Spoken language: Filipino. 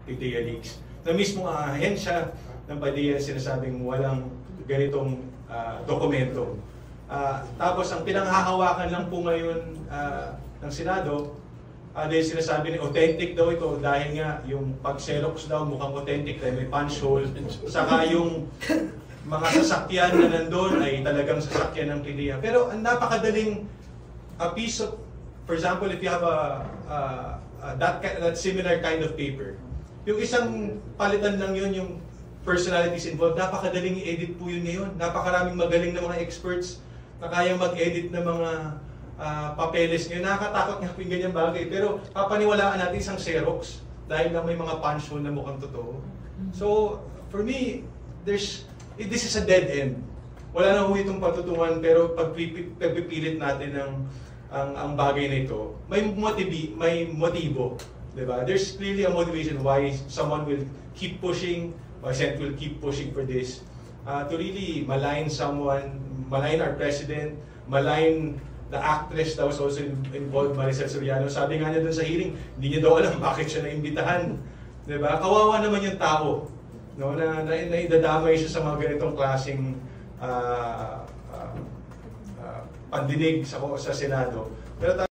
PDEA leaks. Na mismo ang ahensya ng PDEA sinasabing walang ganitong dokumento. Tapos ang pinanghahawakan lang po ngayon ng Senado, dahil sinasabi ni authentic daw ito dahil nga yung pag-xerox daw mukhang authentic dahil may punch hole. Saka yung mga sasakyan na nandun ay talagang sasakyan ng PDEA. Pero ang napakadaling piece of, for example, if you have that similar kind of paper, yung isang palitan lang yun, yung personalities involved, napakadaling i-edit po yun ngayon. Napakaraming magaling na mga experts na kayang mag-edit ng mga papeles ngayon. Nakakatakot nga po yung ganyang bagay. Pero papaniwalaan natin isang Xerox dahil na may mga punch hole na mukhang totoo. So, for me, this is a dead end. Wala na ho itong patutungan, pero pagpipilit natin ang bagay na ito, may motibo. Diba? There's clearly a motivation why someone will keep pushing, why Senate will keep pushing for this, to really malign someone, malign our president, malign the actress that was also involved, Maricel Soriano. Sabi nga niya dun sa hearing, hindi niya daw alam bakit siya naimbitahan. Diba? Kawawa naman yung tao, no? na idadamay siya sa mga ganitong klaseng pandinig sa Senado. Pero